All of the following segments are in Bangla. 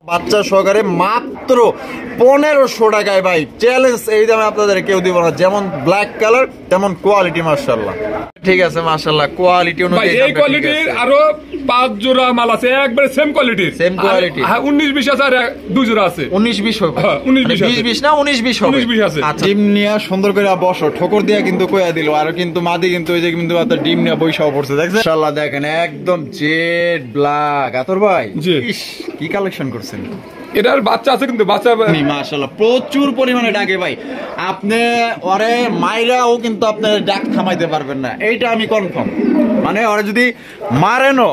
বাচ্চা সহকারে মাত্র 1500 টাকায় ভাই, চ্যালেঞ্জ এই দামে আপনাদের কেউ দিব না। যেমন ব্ল্যাক কালার তেমন কোয়ালিটি, মাশাআল্লাহ। ঠিক আছে মাশাআল্লাহ, কোয়ালিটি অনুযায়ী এই কোয়ালিটির আরো 5 জোড়া মাল আছে, একবারে সেম কোয়ালিটির, সেম কোয়ালিটি। হ্যাঁ 19-20 আছে, আর 2 জোড়া আছে। 19-20 হবে, 19-20 না 19-20 হবে। 19-20 আছে। আচ্ছা, ডিম নিয়ে সুন্দর করে বসো, ঠোকর দিয়া কিন্তু কইয়া দিল। আর কিন্তু মাদি কিন্তু ওই যে কিন্তু আপনার ডিম নিয়ে বইসাও পড়ছে, দেখছেন মাশাআল্লাহ। দেখেন একদম জেড ব্ল্যাক। আতর ভাই ইস কি কালেকশন করছেন। এটার বাচ্চা আছে কিন্তু বাচ্চা মাশাআল্লাহ প্রচুর পরিমাণে ডাকে ভাই। আপনি ওরে মাইরাও কিন্তু আপনি ডাক থামাইতে পারবেন না, এইটা আমি কনফার্ম। মানে ওরে যদি মারেনও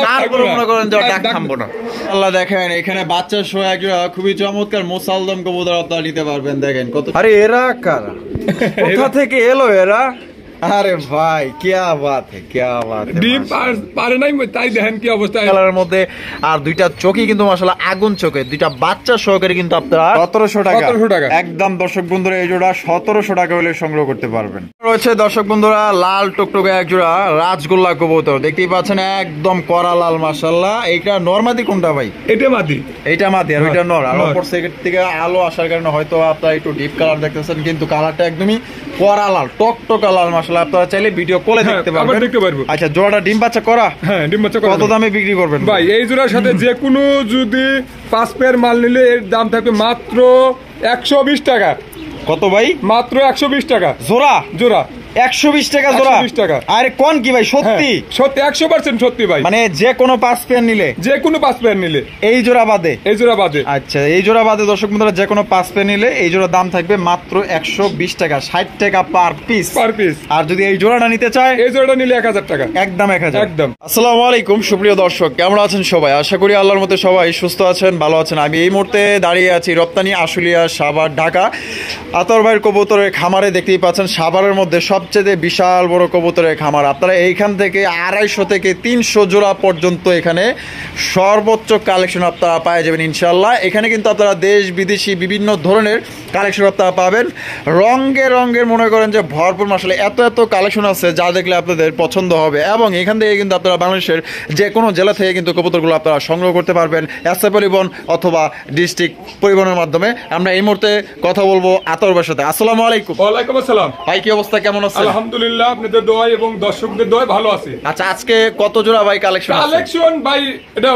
তারপরে মনে করেন যে ডাক থামবো না। আল্লাহ দেখেন এখানে বাচ্চা সহ একটা খুবই চমৎকার মোসালদম কবুতর আপনারা নিতে পারবেন। দেখেন কত, আরে এরা কারা, কোথা থেকে এলো এরা? আরে ভাই কিয়া বাত হে, কিয়া বাত হে। ডিম পারে নাই তাই দেখেন কি অবস্থা। কালারের মধ্যে আর দুইটা চোখই কিন্তু মাশাআল্লাহ আগুন চোখে, দুইটা বাচ্চা সহকারে কিন্তু আপনারা 1700 টাকা একদম দর্শক বন্ধুরা এই জোড়া 1700 টাকা হলে সংগ্রহ করতে পারবেন। রয়েছে দর্শক বন্ধুরা লাল টকটকে এক জোড়া রাজগোল্লা কবুতর, দেখতেই পাচ্ছেন একদম কড়া লাল মাশাআল্লাহ। এইটা নরমাদি কোনটা ভাই? এটা মাদি, এইটা মাদি আর ওইটা নর। আর উপর সাইড থেকে আলো আসার কারণে হয়তো আপনারা একটু ডিপ কালার দেখতেছেন, কিন্তু কালারটা একদমই কড়া লাল টকটকা লাল মাশাআল্লাহ। আপনারা চাইলে ভিডিও কলে দেখতে পারবেন। আচ্ছা জোড়াটা ডিম বাচ্চা করা? হ্যাঁ ডিম বাচ্চা করা। কত দামে বিক্রি করবেন ভাই? এই জোড়ার সাথে যে কোনো যদি 5 পেয়ার মাল নিলে এর দাম থাকবে মাত্র 120 টাকা। কত ভাই? মাত্র 120 টাকা জোড়া। জোড়া 120 টাকা জোড়া? 120 টাকা। আরে কোন কি ভাই সত্যি? সত্যি 100% সত্যি ভাই। মানে যে কোনো 5 পেয়ার নিলে? যে কোনো 5 পেয়ার নিলে। এই জোড়া বাদে? এই জোড়া বাদে। আচ্ছা এই জোড়া বাদে দর্শক বন্ধুরা যে কোনো 5 পেয়ার নিলে এই জোড়া দাম থাকবে মাত্র 120 টাকা, 60 টাকা পার পিস। Per piece. আর যদি এই জোড়াটা নিতে চায়? এই জোড়াটা নিলে 1000 টাকা একদম 1000 একদম। আসসালামু আলাইকুম সুপ্রিয় দর্শক, কেমন আছেন সবাই? আশা করি আল্লাহর মতে সবাই সুস্থ আছেন, ভালো আছেন। আমি এই মুহূর্তে দাঁড়িয়ে আছি রপ্তানি আশুলিয়া সাভার ঢাকা আতর ভাইয়ের কবুতরের খামারে। দেখতেই পাচ্ছেন সাভারের মধ্যে সবচেয়ে বিশাল বড় কবুতরের খামার। আপনারা এইখান থেকে 250 থেকে 300 জোড়া পর্যন্ত এখানে সর্বোচ্চ কালেকশন আপনারা পাওয়া যাবেন ইনশাল্লাহ। এখানে কিন্তু আপনারা দেশ বিদেশি বিভিন্ন ধরনের কালেকশন আপনারা পাবেন, রঙের মনে করেন যে ভরপুর মাসালে এত এত কালেকশন আছে যা দেখলে আপনাদের পছন্দ হবে। এবং এখান থেকে কিন্তু আপনারা বাংলাদেশের যে কোনো জেলা থেকে কিন্তু কবুতরগুলো আপনারা সংগ্রহ করতে পারবেন এসএ পরিবহন অথবা ডিস্ট্রিক্ট পরিবহনের মাধ্যমে। আমরা এই মুহূর্তে কথা বলবো আতর ভাইয়ের সাথে। আসসালামু আলাইকুম। ওয়ালাইকুম আসসালাম ভাই, কি অবস্থা, কেমন আছেন? আলহামদুলিল্লাহ, আপনাদের দোয়া এবং দর্শকদের দোয়া ভালো আছে। আচ্ছা আজকে কত জোড়া ভাই কালেকশন? কালেকশন ভাই এটা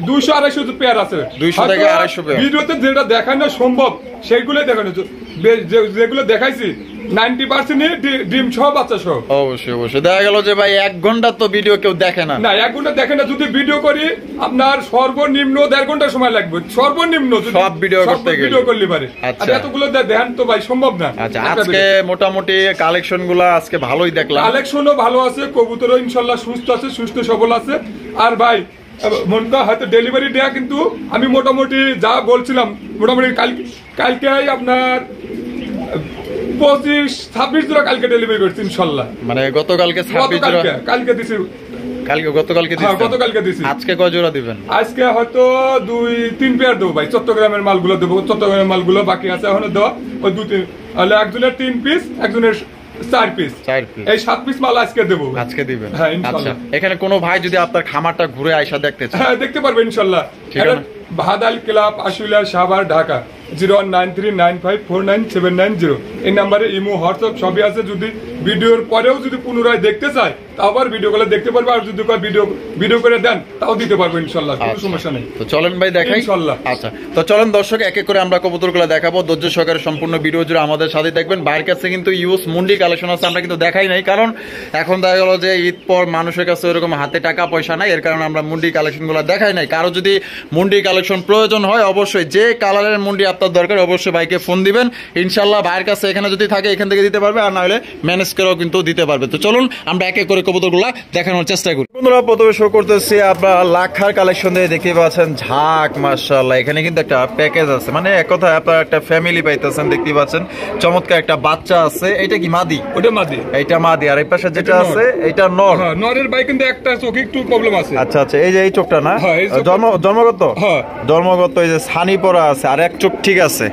200-250 পেয়ার আছে। 200 থেকে 250 পেয়ার। ভিডিওতে যেটা দেখানো সম্ভব সেগুলোই দেখানো, যেগুলো দেখাইছি 90% ডিম সহ বাচ্চা সহ। অবশ্যই দেখা গেল যে ভাই 1 ঘন্টা তো ভিডিও কেউ দেখে না। 1 ঘন্টা দেখে না। যদি ভিডিও করি আপনার সর্বনিম্ন 1.5 ঘন্টা সময় লাগবে, সর্বনিম্ন সব ভিডিও করতে গেলে। ভিডিও করলে পারে। আর এতগুলো দেখেন তো ভাই সম্ভব না। আচ্ছা আজকে মোটামুটি কালেকশন গুলো আজকে ভালোই দেখলাম। কালেকশনও ভালো আছে, কবুতরও ইনশাআল্লাহ সুস্থ আছে, সুস্থ সবল আছে। আর ভাই মনটা হয়তো ডেলিভারি দেয়া, কিন্তু আমি মোটামুটি যা বলছিলাম মোটামুটি কালকে আপনার 25-26 জোড়া কালকে ডেলিভারি করছি ইনশাআল্লাহ। মানে গতকালকে 26 জোড়া কালকে দিছি। গতকালকে দিছি। আজকে কয় জোড়া দিবেন? আজকে হয়তো 2-3 পেয়ার দেবো ভাই। চট্টগ্রামের মালগুলো দেবো, চট্টগ্রামের মালগুলো বাকি আছে এখনো দেওয়া। ওই 2-3 একজনের 3 পিস, একজনের 4 পিস, এই 7 পিস মাল আজকে দেবো। আজকে দিবেন? হ্যাঁ ইনশাআল্লাহ। এখানে কোনো ভাই যদি আপনার খামারটা ঘুরে আইসা দেখতে চায়? হ্যাঁ দেখতে পারবে ইনশাআল্লাহ। ভাদাল ক্লাব আশুলিয়া সাভার ঢাকা 019395497990 এই নাম্বারে ইমো হোয়াটসঅ্যাপ সবই আছে। যদি ভিডিওর পরেও যদি পুনরায় দেখতে চায় তা আবার ভিডিও কলে দেখতে পারবে, আর যদি ভিডিও করে দেন তাও দিতে পারবো ইনশাআল্লাহ, কোনো সমস্যা নেই। তো চলেন ভাই দেখাই ইনশাআল্লাহ। আচ্ছা তো চলেন দর্শক এক এক করে আমরা কবুতরগুলো দেখাবো, ধৈর্য সহকারে সম্পূর্ণ ভিডিও জুড়ে আমাদের সাথে দেখবেন। বাইরের কাছে কিন্তু ইউজ মুন্ডি কালেকশন আছে, আমরা কিন্তু দেখাই নাই, কারণ এখন দেখা গেল যে ঈদ পর মানুষের কাছে ওরকম হাতে টাকা পয়সা নাই, এর কারণে আমরা মুন্ডি কালেকশনগুলো দেখাই নাই। কারো যদি মুন্ডি কালেকশন প্রয়োজন হয় অবশ্যই যে কালারের মুন্ডি আপনার দরকার অবশ্যই ভাইকে ফোন দিবেন ইনশাআল্লাহ। ভাইয়ের কাছে এখানে যদি থাকে এখান থেকে দিতে পারবে, আর না হলে ম্যানেজ করেও কিন্তু দিতে পারবে। তো চলুন আমরা এক এক করে কবুতরগুলো দেখানোর চেষ্টা করি। বন্ধুরা প্রথমে শো করতেছি আপনারা লাখার কালেকশন দিয়ে দেখতে পাচ্ছেন ঝাঁক মাশাআল্লাহ। এখানে কিন্তু একটা প্যাকেজ আছে, মানে এক কথায় আপনারা একটা ফ্যামিলি পাইতেছেন। দেখতে পাচ্ছেন চমৎকার একটা বাচ্চা আছে। এটা কি মাদি? ওটা মাদি। এইটা মাদি। আর এই পাশে যেটা আছে এটা নর। হ্যাঁ নরের ভাই কিন্তু একটা চোখে একটু প্রবলেম আছে। আচ্ছা আচ্ছা এই যে এই চোখটা না জন্মগত? হ্যাঁ জন্মগত। এই যে ছানি পড়া আছে, আর এক চোখ ঠিক আছে।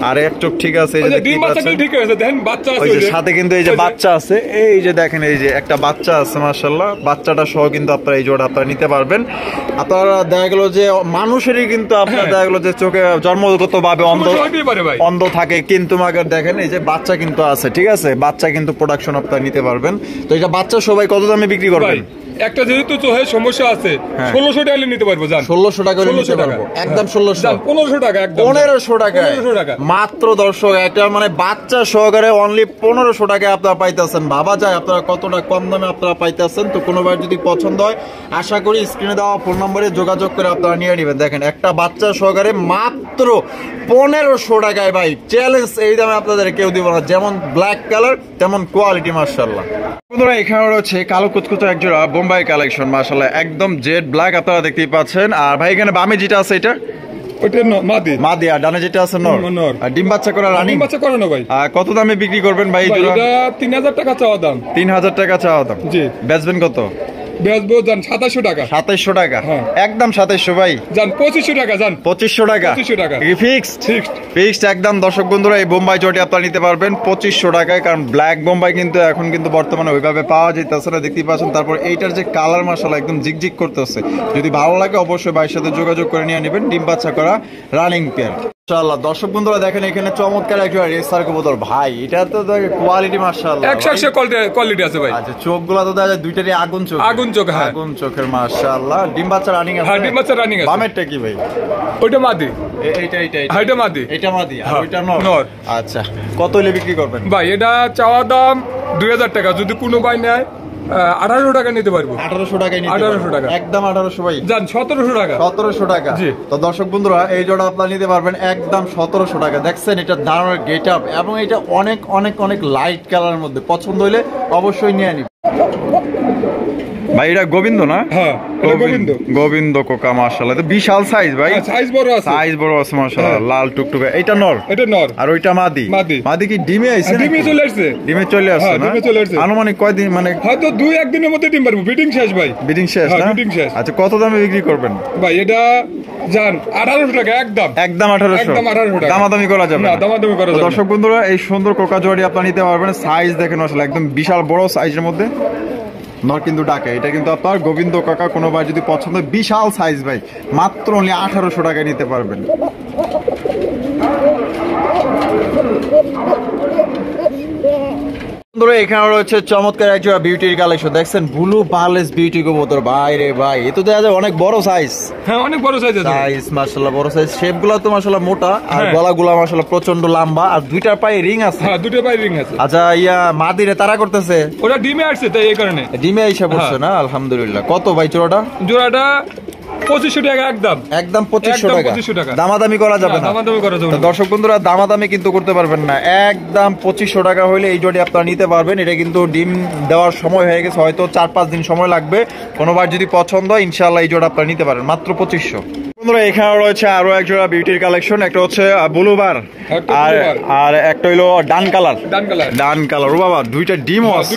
আর এক চোখ ঠিক আছে, এই যে ডিম বাচ্চাটা ঠিক আছে, দেখেন বাচ্চা আছে, ওই যে সাথে কিন্তু এই যে বাচ্চা আছে, এই যে দেখেন এই যে একটা বাচ্চা আছে মাশাআল্লাহ, বাচ্চাটা সহ কিন্তু আপনারা এই জোড়া আপনারা নিতে পারবেন। আপনারা দেখা গেল যে মানুষেরই কিন্তু আপনার দেখা গেল যে চোখে জন্মগত ভাবে অন্ধ থাকে, কিন্তু মাগার দেখেন এই যে বাচ্চা কিন্তু আছে, ঠিক আছে, বাচ্চা কিন্তু প্রোডাকশন আপনারা নিতে পারবেন। তো এটা বাচ্চা সবাই কত দামে বিক্রি করবেন? একটা যেহেতু চোখের সমস্যা আছে 1600 টাকা নিতে পারবো, জান 1600 টাকা নিতে পারবো, একদম 1600, 1500 টাকা, একদম 1500 টাকা মাত্র। দর্শক এটা মানে বাচ্চা সহকারে অনলি 1500 টাকায় আপনারা পাইতেছেন। ভাবা যায় আপনারা কতটা কম দামে আপনারা পাইতেছেন। তো কোনোবার যদি পছন্দ হয় আশা করি স্ক্রিনে দেওয়া ফোন নম্বরে যোগাযোগ করে আপনারা নিয়ে নেবেন। দেখেন একটা বাচ্চা সহকারে মাত্র 1500 টাকায় ভাই, চ্যালেঞ্জ এই দামে আপনাদের কেউ দিব না। যেমন ব্ল্যাক কালার তেমন কোয়ালিটি মাশাআল্লাহ। বন্ধুরা এখানে রয়েছে কালো কুচকুচো একজোড়া বোম্বাই কালেকশন মাশাআল্লাহ, একদম জেড ব্ল্যাক আপনারা দেখতেই পাচ্ছেন। আর ভাই এখানে বামে যেটা আছে এটা মাদি, আর ডানে যেটা আছে নর। আর ডিম বাচ্চা করা রানী, ডিম বাচ্চা করে না ভাই। কত দামে বিক্রি করবেন ভাই? এটা 3000 টাকা চাওয়া দাম। 3000 টাকা চাওয়া দাম, জি। বেচবেন কত? বেচবো জান 2700 টাকা। 2700 টাকা, একদম 2700 ভাই। জান 2500 টাকা, জান 2500 টাকা। 2500 টাকা কি ফিক্সড একদম। দর্শক বন্ধুরা এই বোম্বাই জোড়াটি আপনারা নিতে পারবেন 2500 টাকায়, কারণ ব্ল্যাক বোম্বাই কিন্তু এখন কিন্তু বর্তমানে ওইভাবে পাওয়া যাইতেছে না, দেখতেই পাচ্ছেন। তারপর এইটার যে কালার মাশাআল্লাহ একদম জিগজিগ করতেছে। যদি ভালো লাগে অবশ্যই ভাইয়ের সাথে যোগাযোগ করে নিয়ে নেবেন। ডিম বাচ্চা করা রানিং পেয়ার মাশাআল্লাহ। দর্শক বন্ধুরা দেখেন এখানে চমৎকার একটা রেসার কবুতর ভাই, এটা তো কোয়ালিটি মাশাআল্লাহ 100 কোয়ালিটি আছে ভাই। আচ্ছা চোখগুলো তো দেখা যায় দুইটারই আগুন চোখ, আগুন চোখের মাশাআল্লাহ। ডিম বাচ্চা রানিং আছে? হ্যাঁ ডিম বাচ্চা রানিং আছে। বামেরটা কি ভাই? ওইটা মাদি, এটা মাদি, আর ওইটা নর। আচ্ছা কত হলে বিক্রি করবেন ভাই? এটা চাওয়া দাম 2000 টাকা, যদি কোনো ভাই নেয় 1800 টাকা নিতে পারবো। 1800 টাকায় নিতে 1800 টাকা, একদম 1800 ভাই। জান 1700 টাকা। 1700 টাকা, জি। তো দর্শক বন্ধুরা এই জোড়া আপনারা নিতে পারবেন একদম 1700 টাকা। দেখছেন এটা দারুণ গেটআপ এবং এটা অনেক অনেক অনেক লাইট কালারের মধ্যে, পছন্দ হইলে অবশ্যই নিয়ে নিন ভাই। এটা গোবিন্দ না? হ্যাঁ গোবিন্দ কোকা মাশাআল্লাহ, তো বিশাল সাইজ ভাই, সাইজ বড় আছে মাশাআল্লাহ, লাল টুকটুকে। এটা নর, আর ওইটা মাদি কি ডিমে আইছে? ডিমে চলে আসছে না? আনুমানিক কয়দিন, মানে হয়তো 2-1 দিনের মধ্যে ডিম পারবো। ব্রিডিং শেষ ভাই, ব্রিডিং শেষ না? আচ্ছা কত দামে বিক্রি করবেন ভাই? এটা জান 1800 টাকা, একদম 1800 টাকা। দামাদামি করা যাবে না? দামাদামি করা যাবে। দর্শক বন্ধুরা এই সুন্দর কোকা জোড়ি আপনারা নিতে পারবেন। সাইজ দেখেন মাশাআল্লাহ একদম বিশাল বড় সাইজের মধ্যে। নর কিন্তু ডাকে, এটা কিন্তু আপনার গোবিন্দ কাকা কোনো ভাই যদি পছন্দ, বিশাল সাইজ ভাই, মাত্র 1800 টাকায় নিতে পারবেন। এখানে রয়েছে চমৎকার একটা বিউটির কালেকশন। দেখছেন ব্লু পার্লেস বিউটি কবুতর ভাই রে ভাই, এ তো দেখা যায় অনেক বড় সাইজ। হ্যাঁ অনেক বড় সাইজ আছে, সাইজ মাশাআল্লাহ বড় সাইজ। শেপগুলো তো মাশাআল্লাহ মোটা, আর গলাগুলো মাশাআল্লাহ প্রচন্ড লম্বা, আর দুইটার পায়ে রিং আছে। হ্যাঁ দুইটার পায়ে রিং আছে। আচ্ছা মাদিরে তারা করতেছে? ওটা ডিমে আসছে তাই এই কারণে ডিমে আইসা পড়ছে না? আলহামদুলিল্লাহ। কত ভাই জোড়াটা? 2500 টাকা, একদম 2500 টাকা। দামাদামি করা যাবে না? দর্শক বন্ধুরা দামাদামি কিন্তু করতে পারবেন না, একদম 2500 টাকা হইলে এই জোড়ি আপনারা নিতে পারবেন। এটা কিন্তু ডিম দেওয়ার সময় হয়ে গেছে, হয়তো 4-5 দিন সময় লাগবে। কোনোবার যদি পছন্দ হয় ইনশাআল্লাহ এই জোড়া আপনারা নিতে পারেন মাত্র 2500। বন্ধুরা এখানে রয়েছে আরো এক জোড়া বিউটির কালেকশন। একটা হচ্ছে ব্লুবার, আর একটা হইলো ডান কালার। ও বাবা দুইটা ডিমও আছে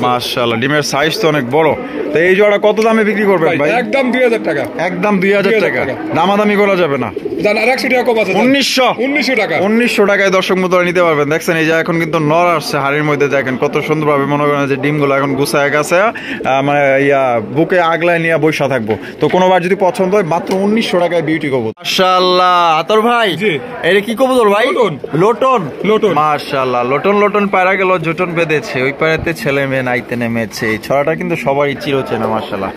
মাশাআল্লাহ, ডিমের সাইজ তো অনেক বড়। তো এই জোড়া কত দামে বিক্রি করবেন ভাই? একদম 2000 টাকা, একদম 2000 টাকা। দামাদামি করা যাবে না? জান 100 টাকা কম আছে, 1900 টাকা। 1900 টাকায় দর্শক বন্ধুরা নিতে পারবেন। দেখছেন এই যে এখন কিন্তু নর আসছে হাড়ির মধ্যে, দেখেন কত সুন্দরভাবে মনে করেন যে ডিমগুলো এখন গুছায় গেছে, মানে বুকে আগলায় নিয়ে বসা থাকবো। তো কোনোবার যদি পছন্দ হয় মাত্র 1900 টাকায় বিউটি কবুতর মাশাআল্লাহ। আতর ভাই এটা কি কবুতর ভাই? লোটন মাশাআল্লাহ, লোটন পায়রা গেল, জোটন বেঁধেছে, ওই পায়রাতে ছেলে মেয়ে নাইতে নেমেছে। এই ছড়াটা কিন্তু সবারই চিরচেনা মাশাআল্লাহ।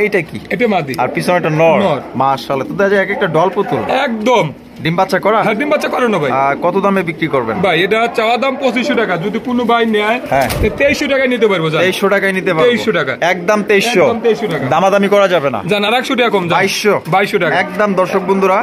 এইটা কি? এটা মাদি, আর পিছনে একটা নর মাশাআল্লাহ। তো দেখা যায় এক একটা ডল পুতুল, একদম ডিম বাচ্চা করা? হ্যাঁ ডিম বাচ্চা করানো ভাই। কত দামে বিক্রি করবেন ভাই? এটা চাওয়া দাম 2500 টাকা, যদি কোনো ভাই নেয় 2300 টাকায় নিতে পারবো। 2300 টাকায় নিতে পারবো, 2300 টাকা, একদম 2300 টাকা। দামাদামি করা যাবে না? জান আর 100 টাকা কম, 2200 টাকা একদম। দর্শক বন্ধুরা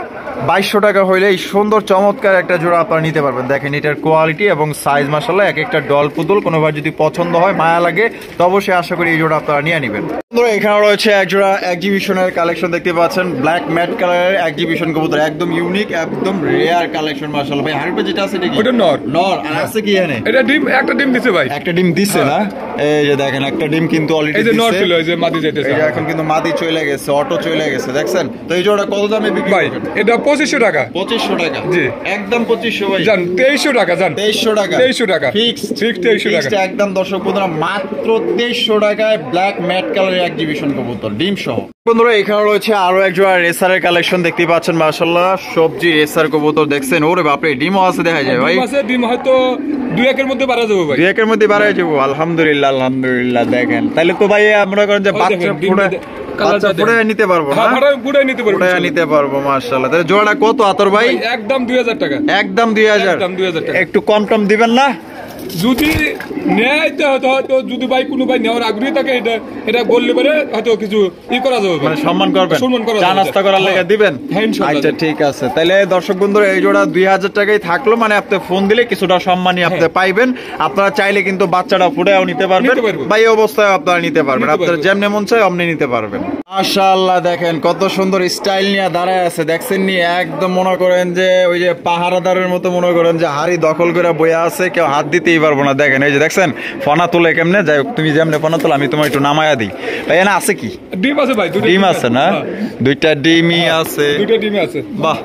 2200 টাকা হইলে এই সুন্দর চমৎকার একটা জোড়া আপনারা নিতে পারবেন। দেখেন এটার কোয়ালিটি এবং সাইজ মাশাআল্লাহ, এক একটা ডল পুতুল। কোনোবার যদি পছন্দ হয় মায়া লাগে তো অবশ্যই আশা করি এই জোড়া আপনারা নিয়ে নেবেন। বন্ধুরা এখানে রয়েছে এক জোড়া এক্সিবিশনের কালেকশন দেখতে পাচ্ছেন, ব্ল্যাক ম্যাট কালারের এক্সিবিশন কবুতর, একদম ইউনিক, একদম রেয়ার কালেকশন মাশাআল্লাহ। ভাই হাড়িতে যেটা আছে এটা কি? ওটা নর। আর আছে কি এখানে? এটা ডিম, একটা ডিম দিছে ভাই, একটা ডিম দিছে না? এই যে দেখেন একটা ডিম কিন্তু অলরেডি দিছে। এই যে নর ছিল, এই যে মাদি যাইতেছে, এই এখন কিন্তু মাদি চলে গেছে, অটো চলে গেছে, দেখছেন? তো এই জোড়া কত দামে বিক্রি করবেন? এটা 2500 টাকা। 2500 টাকা জি একদম 2500 ভাই জান 2300 টাকা জান 2300 টাকা 2300 টাকা ফিক্স 2300 টাকা একদম দর্শক বন্ধুরা মাত্র 2300 টাকায় ব্ল্যাক ম্যাট কালারের এক্সিবিশন কবুতর ডিম সহ। বন্ধুরা এখানে রয়েছে আরো এক জোড়া রেসারের কালেকশন দেখতে পাচ্ছেন মাশাআল্লাহ সবজি রেসার কবুতর দেখছেন ওরে বাপরে ডিমও আছে দেখা যায় ভাই ডিম হয়তো 2-1 এর মধ্যে বাড়া যাবে ভাই 2-1 এর মধ্যে বাড়া যাবে আলহামদুলিল্লাহ আলহামদুলিল্লাহ দেখেন তাহলে তো ভাই আমরা করেন যে বাচ্চা পুরো নিতে পারবো না পুরো নিতে পারবো মাশাআল্লাহ তাহলে জোড়াটা কত আতর ভাই একদম 2000 টাকা একদম 2000 টাকা একটু কম টম দিবেন না যদি নেয় হয়তো যদি ভাই কোনো ভাই নেওয়ার আগ্রহী থাকে এটা বললে পরে হয়তো কিছু করা যাবে মানে সম্মান করবেন চা নাস্তা করার লেগে দিবেন আচ্ছা ঠিক আছে তাহলে দর্শক বন্ধুরা এই জোড়া 2000 টাকায় থাকলো মানে আপনি ফোন দিলে কিছুটা সম্মানই আপনি পাইবেন আপনারা চাইলে কিন্তু বাচ্চাটা ফুটাও নিতে পারবেন বা এই অবস্থায় আপনারা নিতে পারবেন আপনারা যেমনি মন চায় অমনি নিতে পারবেন। মাশাআল্লাহ দেখেন কত সুন্দর স্টাইল নিয়ে দাঁড়ায় আছে দেখছেন নি একদম মনে করেন যে ওই যে পাহারাদারের মতো মনে করেন যে হাড়ি দখল করে বইয়া আছে কেউ হাত দিতেই পারবো না দেখেন এই যে দেখছেন ফনা তুলে কেমনে যাই হোক তুমি যেমনে ফনা তুলে আমি তোমার একটু নামায়া দিই ভাই না আছে কি ডিম আছে ভাই ডিম আছে না দুইটা ডিমই আছে বাহ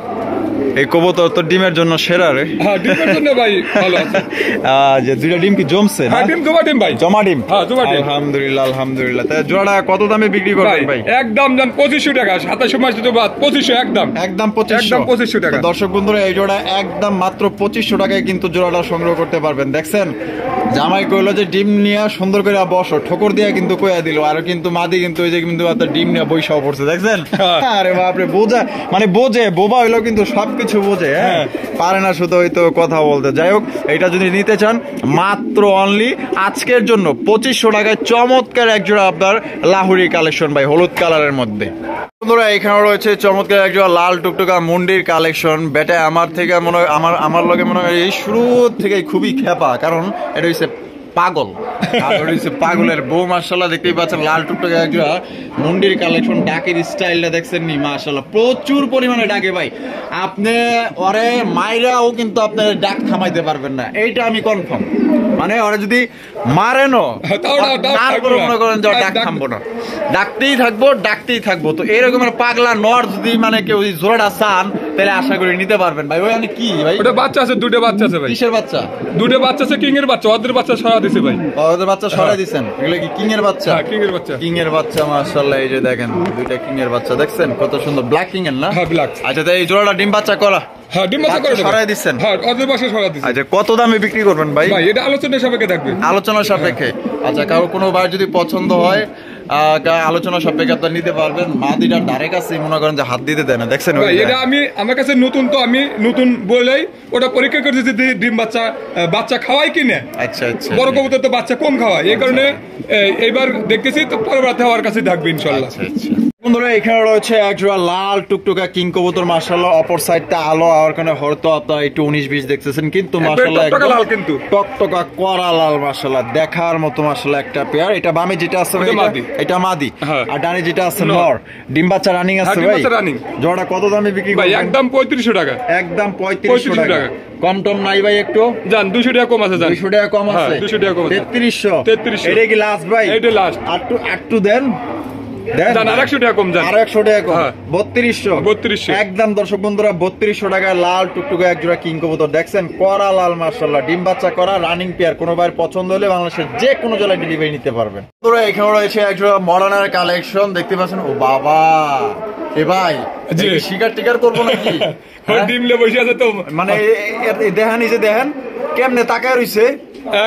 এই কবুতর তো ডিমের জন্য সেরা রে ডিমের জন্য ভাই ভালো আছে যে দুইটা ডিম কি জমছে না ডিম জমা ডিম ভাই জমা ডিম জমা ডিম আলহামদুলিল্লাহ তাই জোড়া কত দামে বিক্রি করবেন ভাই একদম জান 2500 টাকা 27 মাস তো বাদ 2500 একদম 2500 টাকা দর্শক বন্ধুরা এই জোড়া একদম মাত্র 2500 টাকায় কিন্তু জোড়াটা সংগ্রহ করতে পারবেন দেখছেন জামাই কইলো যে ডিম নিয়ে সুন্দর করে বসো ঠোকর দিয়া কিন্তু কইয়া দিল আর কিন্তু মাদি কিন্তু ওই যে কিন্তু আপনার ডিম নিয়ে বইসাও পড়ছে দেখছেন আরে বাপরে বোঝে বোবা হইলো কিন্তু সবকিছু বোঝে হ্যাঁ পারে না শুধু হয়তো কথা বলতে যাই হোক এটা যদি নিতে চান মাত্র অনলি আজকের জন্য 2500 টাকায় চমৎকার এক জোড়া আপনার লাহুরি কালেকশন ভাই হলুদ কালারের মধ্যে। বন্ধুরা এখানে রয়েছে চমৎকার এক জোড়া লাল টুকটুকা মুন্ডির কালেকশন বেটা আমার থেকে মনে হয় আমার লগে মনে হয় এই শুরু থেকে খুবই খেপা কারণ এটা হচ্ছে পাগল পাগলের বউ মাশাআল্লাহ দেখতেই পাচ্ছেন লাল টুকটুকা এক জোড়া মুন্ডির কালেকশন ডাকের স্টাইলটা দেখছেন নি মাশাআল্লাহ প্রচুর পরিমাণে ডাকে ভাই আপনি ওরে মাইরাও কিন্তু আপনার ডাক থামাইতে পারবেন না এইটা আমি কনফার্ম মানে ওরা যদি মারেনও তারপরে মনে করেন যে ডাক থামবো না ডাকতেই থাকবো তো এরকমের পাগলা নর যদি মানে কেউ জোড়াটা চান তাহলে আশা করি নিতে পারবেন ভাই ওই কি ভাই ওটা বাচ্চা আছে দুটো বাচ্চা আছে ভাই কিসের বাচ্চা দুটো বাচ্চা আছে কিং এর বাচ্চা ওদের বাচ্চা সরা দিছে ভাই ওদের বাচ্চা সরা দিবেন এগুলো কি কিং এর বাচ্চা কিং এর বাচ্চা মাশাআল্লাহ এই যে দেখেন দুইটা কিং এর বাচ্চা দেখছেন কত সুন্দর ব্ল্যাক কিং এর না হ্যাঁ ব্ল্যাক আচ্ছা তাই এই জোড়াটা ডিম বাচ্চা করা হ্যাঁ ডিম বাচ্চা করে সরাই দিবেন হ্যাঁ ওদের বাচ্চা সরা দিবেন আচ্ছা কত দামে বিক্রি করবেন ভাই ভাই এটা আলোচনা সাপেক্ষে থাকবে আলোচনা সাপেক্ষে আচ্ছা কারো কোনো বার যদি পছন্দ হয় আলোচনা সাপেক্ষে আপনারা নিতে পারবেন মাদিটা ডাইরেক্ট আছে মনে করেন যে হাত দিতে দেয় না দেখছেন এটা আমি আমার কাছে নতুন তো আমি নতুন বলেই ওটা পরীক্ষা করতেছি যে ডিম বাচ্চা খাওয়াই কিনে আচ্ছা বড় কবুতর তো বাচ্চা কম খাওয়ায় এই কারণে এইবার দেখতেছি তো পরবর্তী হওয়ার কাছে থাকবে ইনশাআল্লাহ। বন্ধুরা এখানে রয়েছে এক জোড়া লাল টুকটুকা কিং কবুতর মাশাআল্লাহ অপর সাইডটা আলো আর কারণে হয়তো আপনারা একটু 19-20 দেখতেছেন কিন্তু মাশাআল্লাহ লাল কিন্তু টকটকা কড়া লাল মাশাআল্লাহ দেখার মতো মাশাআল্লাহ একটা পেয়ার এটা বামে যেটা আছে এটা মাদি আর ডানে যেটা আছে নর ডিম বাচ্চা রানিং আছে ভাই জোড়া কত দামে বিক্রি ভাই একদম 3500 টাকা একদম 3500 টাকা কম টম নাই ভাই একটু জান 200 টাকা কম আছে জান 200 টাকা কম আছে 200 টাকা কম আছে 3300 এটা কি লাস্ট ভাই এটা লাস্ট একটু দেন একদম দর্শক বন্ধুরা 3200 টাকায় লাল টুকটুকা এক জোড়া কিং কবুতর দেখছেন করা লাল মাশাআল্লাহ ডিম বাচ্চা করা রানিং পেয়ার কোনো ভাই পছন্দ হলে বাংলাদেশের যে কোনো জেলায় ডেলিভারি নিতে পারবেন। এখানে রয়েছে এক জোড়া মডার্নের কালেকশন দেখতে পাচ্ছেন ও বাবা এ ভাই শিকার টিকার করবো নাকি ডিমলে বসে আছে তো মানে দেখেন এই যে দেখেন কেমনে তাকায় রইছে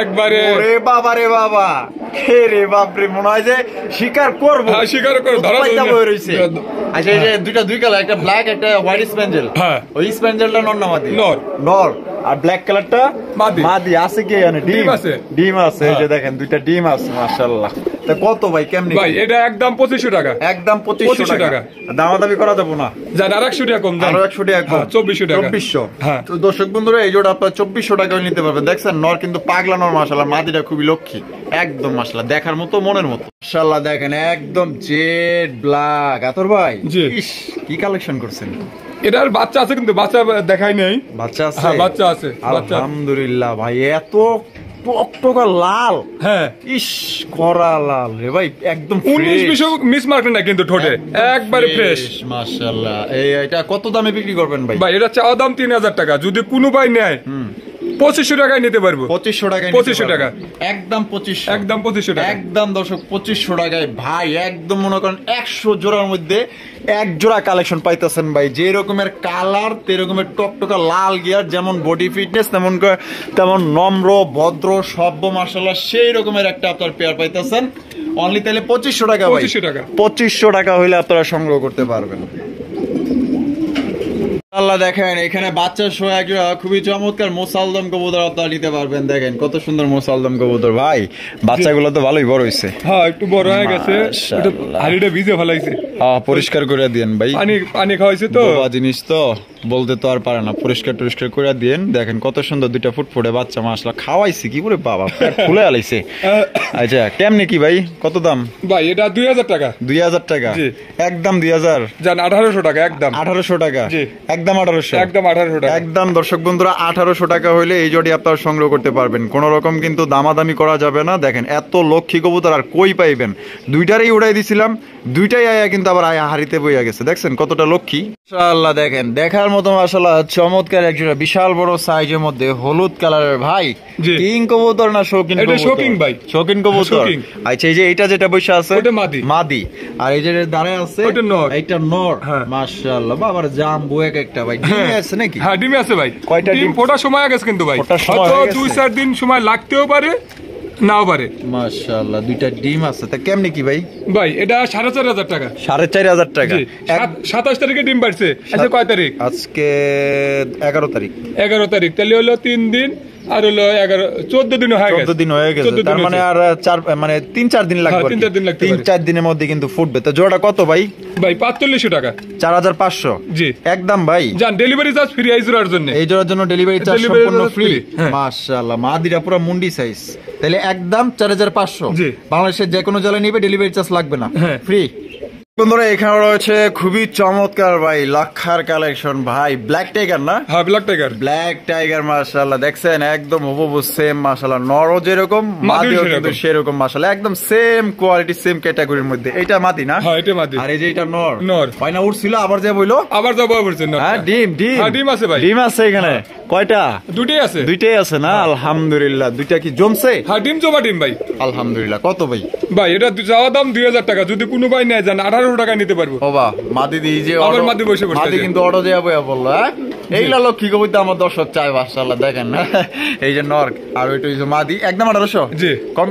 একবারে রে বাবা কে রে বাপরে মনে হয় যে শিকার করবো ধরা রয়েছে আচ্ছা এই যে দুই কালার একটা ব্ল্যাক একটা হোয়াইট স্প্যাঞ্জেল ওই স্প্যাঞ্জেলটা নর না মাদি নর আর ব্ল্যাক কালারটা মাদি আছে কি জানে ডিম আছে এই যে দেখেন দুইটা ডিম আছে মাশাআল্লাহ তা কত ভাই কেমনে ভাই এটা একদম 2500 টাকা একদম 2500 টাকা দামাদামি করা যাবে না জান আর 100 টাকা কম জান আর 100 টাকা কম 2400 টাকা 2400 হ্যাঁ তো দর্শক বন্ধুরা এই জোড়া আপনারা 2400 টাকায় নিতে পারবেন দেখছেন নর কিন্তু পাগলা নর মাশাআল্লাহ মাদিটা খুবই লক্ষ্মী একদম মাশাআল্লাহ দেখার মতো মনের মতো মাশাআল্লাহ দেখেন একদম জেড ব্ল্যাক আতর ভাই ইস কি কালেকশন করছেন এটার বাচ্চা আছে কিন্তু বাচ্চা দেখাই নাই বাচ্চা আছে হ্যাঁ বাচ্চা আছে আলহামদুলিল্লাহ ভাই এত টকটকা লাল। হ্যাঁ ইস করা লাল রে ভাই, একদম 19-20 মিস মার্ক না কিন্তু ঠোঁটে একবারে ফ্রেশ মাশাআল্লাহ। এটা কত দামে বিক্রি করবেন ভাই? ভাই এটা চাওয়া দাম 3000 টাকা, যদি কোনো ভাই নেয় 2500 টাকায় নিতে পারবো। 2500 টাকায়, 2500 টাকা একদম 2500, একদম 2500 টাকা, একদম দর্শক 2500 টাকায় ভাই। একদম মনে করেন 100 জোড়ার মধ্যে এক জোড়া কালেকশন পাইতেছেন ভাই। যে রকমের কালার, তে রকমের টকটকা লাল গিয়ার, যেমন বডি ফিটনেস তেমন নম্র ভদ্র সভ্য মাশাআল্লাহ, সেই রকমের একটা আপনার পেয়ার পাইতেছেন অনলি তাহলে 2500 টাকা ভাই। 2500 টাকা হইলে আপনারা সংগ্রহ করতে পারবেন। আল্লাহ দেখেন এখানে বাচ্চা সহ একটা খুবই চমৎকার মোসালদম কবুতর আপনারা নিতে পারবেন। দেখেন কত সুন্দর মোসালদম কবুতর ভাই, বাচ্চাগুলো তো ভালোই বড় হইছে। হ্যাঁ একটু বড় হয়ে গেছে, হাড়িটা ভিজে ফেলাইছে। হ্যাঁ পরিষ্কার করে দেন ভাই, পানি খাওয়াইছে তো, জিনিস তো বলতে তো আর পারে না, পরিষ্কার করে দেন। দেখেন কত সুন্দর দুইটা ফুটফুটে বাচ্চা মাশাআল্লাহ, খাওয়াইছি কি করে বাবা, ফুলে আলাইছে। আচ্ছা কেমনে কি ভাই, কত দাম ভাই? এটা 2000 টাকা। 2000 টাকা একদম 2000 জান 1800 টাকা একদম 1800 টাকা একদম 1800 একদম 1800 টাকা একদম। দর্শক বন্ধুরা 1800 টাকা হইলে এই জোড়ি আপনারা সংগ্রহ করতে পারবেন, কোন রকম কিন্তু দামাদামি করা যাবে না। দেখেন এত লক্ষ্মী কবুতর আর কই পাইবেন, দুইটারই উড়াই দিছিলাম, দুইটাই আয়া কিন্তু আবার আয়া হারিতে বইয়া গেছে। দেখছেন কতটা লক্ষ্মী মাশাআল্লাহ। দেখেন দেখার মতো মাশাআল্লাহ চমৎকার একজোড়া বিশাল বড় সাইজের মধ্যে হলুদ কালারের ভাই, কিং কবুতর না শৌখিন কবুতর? এটা শৌখিন ভাই, শৌখিন কবুতর। আচ্ছা এই যে এটা যেটা বসে আছে ওটা মাদি, মাদি, আর এই যে দাঁড়ায় আছে ওটা নর, এটা নর। মাশাআল্লাহ বাবার জাম্বু এক একটা ভাই। ডিম আছে নাকি? হ্যাঁ ডিম আছে ভাই। কয়টা ডিম? ফোটার সময় গেছে কিন্তু ভাই, হয়তো 2-4 দিন সময় লাগতেও পারে নাও পারে। মাশাআল্লাহ দুইটা ডিম আছে। তা কেমনে কি ভাই? ভাই এটা 4500 টাকা। 4500 টাকা। 27 তারিখে ডিম পারছে। আজকে কয় তারিখ? আজকে 11 তারিখ। 11 তারিখ, তাহলে হলো 3 দিন আর হলো 14 দিন হয়ে গেছে। 14 দিন হয়ে গেছে, তার মানে আর 3-4 দিন লাগবে। 3-4 দিনের মধ্যে কিন্তু ফুটবে। তো জোড়া কত ভাই? ভাই 4500 টাকা। 4500 জি একদম ভাই। জান ডেলিভারি চার্জ ফ্রি এই জোড়ার জন্য, এই জোড়ার জন্য ডেলিভারি চার্জ সম্পূর্ণ ফ্রি। মাশাআল্লাহ মাদিরা পুরো মুন্ডি সাইজ, তাহলে একদম 4500। জি বাংলাদেশের যে কোনো জেলায় নিবে ডেলিভারি চার্জ লাগবে না, ফ্রি। বন্ধুরা এখানে রয়েছে খুবই চমৎকার ভাই লাক্ষার কালেকশন ভাই, ব্ল্যাক টাইগার না? হ্যাঁ ব্ল্যাক টাইগার, ব্ল্যাক টাইগার মাশাআল্লাহ। দেখছেন একদম হুবহু সেম মাশাআল্লাহ, নরও যেরকম মাদিও কিন্তু সেরকম মাশাআল্লাহ, একদম সেম কোয়ালিটি সেম ক্যাটাগরির মধ্যে। এটা মাদি না? হ্যাঁ এটা মাদি। আর এই যে এটা নর। নর হয় না উঠছিল আবার যে বইলো, আবার যাব বলছেন না? হ্যাঁ ডিম ডিম। হ্যাঁ ডিম আছে ভাই, ডিম আছে এখানে। কয়টা? দুইটাই আছে। দুইটাই আছে না? আলহামদুলিল্লাহ। দুইটা কি জমছে? হ্যাঁ ডিম জমা ডিম ভাই আলহামদুলিল্লাহ। কত ভাই? ভাই এটা যাওয়া দাম 2000 টাকা, যদি কোনো ভাই নেয় জান 1800 টাকা নিতে পারবো। ও বাহ মাদি দি যে আবার মাদি বসে পড়ছে, মাদি কিন্তু অটো দেয়া বইয়া বললো। হ্যাঁ এইগুলা লক্ষ্মী কবিতা আমার দর্শক চাই মাশাআল্লাহ। দেখেন না এই যে নর আর ওইটা হইছে মাদি, একদম 1800। জি কম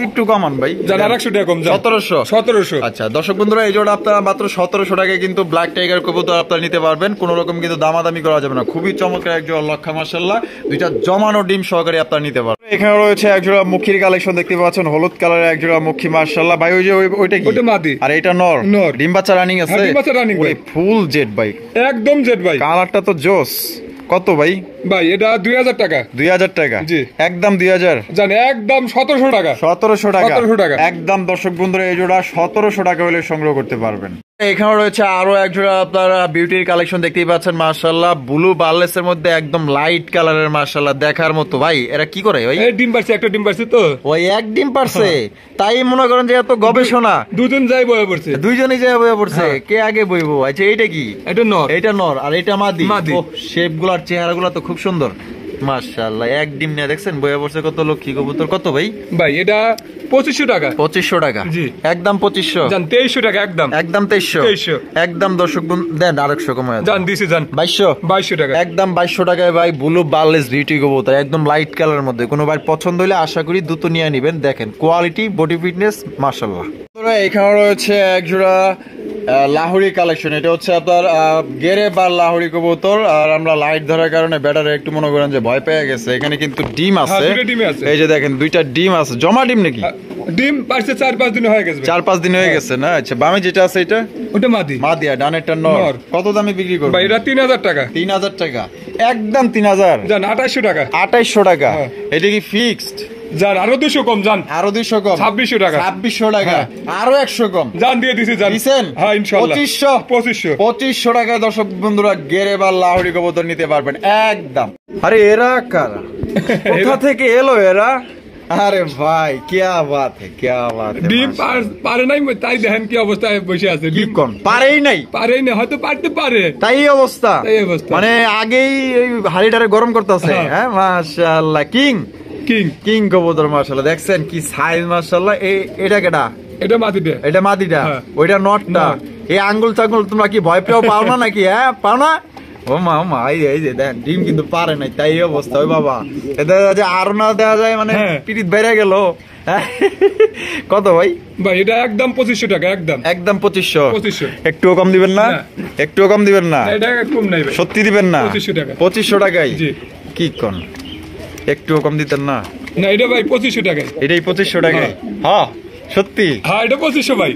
একটু কমান ভাই, জান 800 টাকা কম, 1700। আচ্ছা দর্শক বন্ধুরা এই জোড়া আপনারা মাত্র 1700 টাকায় কিন্তু ব্ল্যাক টাইগার কবুতর আপনারা নিতে পারবেন, কোন রকম কিন্তু দামাদামি করা যাবে না। খুবই চমৎকার এক জোড়া লক্ষা মাশাআল্লাহ, দুইটা জমানো ডিম সহকারে আপনারা নিতে পারবেন। এখানে রয়েছে এক জোড়া মুখির কালেকশন দেখতে পাচ্ছেন, হলুদ কালারের এক জোড়া মুখী মাশাআল্লাহ ভাই। ওই যে ওইটা কি? ওটা মাদি আর এটা নর। নর ডিম বাচ্চা রানিং আছে? ডিম বাচ্চা রানিং ভাই, ফুল জেড ভাই, একদম জেড ভাই। কালারটা তো জোস। কত ভাই? ভাই এটা 2000 টাকা। 2000 টাকা? জি একদম 2000 জান, একদম 1700 টাকা। 1700 টাকা? 1700 টাকা একদম। দর্শক বন্ধুরা এই জোড়া 1700 টাকা হলে সংগ্রহ করতে পারবেন। এখানে রয়েছে আরো এক জোড়া আপনারা বিউটির কালেকশন দেখতেই পাচ্ছেন মাশাআল্লাহ, ব্লু বার্লেসের মধ্যে একদম লাইট কালারের মাশাআল্লাহ, দেখার মতো। ভাই এরা কি করে ভাই? এই ডিম পারছে, একটা ডিম পারছে তো ওই এক ডিম পারছে, তাই মনে করেন যে এত গবেষণা। দুজন যাই বয়ে পড়ছে, দুইজনই যাই বয়ে পড়ছে, কে আগে বইবো? আচ্ছা এইটা কি? এটা নর। এটা নর আর এটা মাদি। শেপ গুলার চেহারা গুলা তো খুব সুন্দর মাশাআল্লাহ। এক ডিম নিয়ে দেখছেন বয়ে পড়ছে কত লক্ষ্মী কবুতর। কত ভাই? ভাই এটা 2500 টাকা। 2500 টাকা? জি একদম 2500। জান 2300 টাকা একদম। একদম 2300 একদম। দর্শক দেন আরেকশো কমায় জান দিছি জান 2200 টাকা। একদম 2200 টাকায় ভাই ব্লু বার্লেস বিউটি কবুতর, একদম লাইট কালারের মধ্যে। কোনো ভাই পছন্দ হলে আশা করি দ্রুত নিয়ে নিবেন। দেখেন কোয়ালিটি বডি ফিটনেস মাশাআল্লাহ। এখানে রয়েছে এক জোড়া লাহোরি কালেকশন, এটা হচ্ছে আপনার গেরে বা লাহোরি কবুতর। আর আমরা লাইট ধরার কারণে ব্যাটারে একটু মনে করেন যে ভয় পেয়ে গেছে। এখানে কিন্তু ডিম আছে, এই যে দেখেন দুইটা ডিম আছে। জমা ডিম নাকি? ডিম পারছে 4-5 দিন হয়ে গেছে। 4-5 দিন হয়ে গেছে না? আচ্ছা বামে যেটা আছে এটা? ওটা মাদি। মাদি আর ডানেরটা নর। কত দামে বিক্রি করবেন ভাই? এটা 3000 টাকা। 3000 টাকা? একদম 3000। জান 2800 টাকা। 2800 টাকা? এটা কি ফিক্সড? জান আরো 200 কম। জান আরো 200 কম? 2600 টাকা। 2600 টাকা? আরো 100 কম? জান দিয়ে দিছি। জান দিবেন? হ্যাঁ ইনশাআল্লাহ। 2500 টাকায় দর্শক বন্ধুরা গেরে বা লাহোরি কবুতর নিতে পারবেন একদম। আরে এরা কারা? কোথা থেকে এলো এরা? আরে ভাই কি বাত है क्या बात है ডিম পারে নাই তাই দেখেন কি অবস্থায় বসে আছে কি কোন পারেই নাই হয়তো পারতে পারে তাই অবস্থা মানে আগেই এই হাড়িটারে গরম করতেছে হ্যাঁ মাশাআল্লাহ কিং কিং কিং কবুতর মাশাআল্লাহ দেখছেন কি সাইজ মাশাআল্লাহ এটা কেডা এটা মাদিটা ওইটা নটটা এই আঙ্গুল টাঙ্গুল তোমরা কি ভয় পেও পাও না নাকি হ্যাঁ পাও না ও মা এই যে দেন ডিম কিন্তু পারে নাই তাই অবস্থা ওই বাবা এটা যে আরো না দেওয়া যায় মানে পিরিত বেড়ে গেল কত ভাই এটা একদম 2500 টাকা একদম 2500 একটুও কম দিবেন না একটুও কম দিবেন না এটা কম নাই ভাই সত্যি দিবেন না 2500 টাকায় কি কোন একটুও কম দিতেন না না এটা ভাই 2500 টাকায় এটাই 2500 টাকায় হ্যাঁ সত্যি হ্যাঁ এটা 2500 ভাই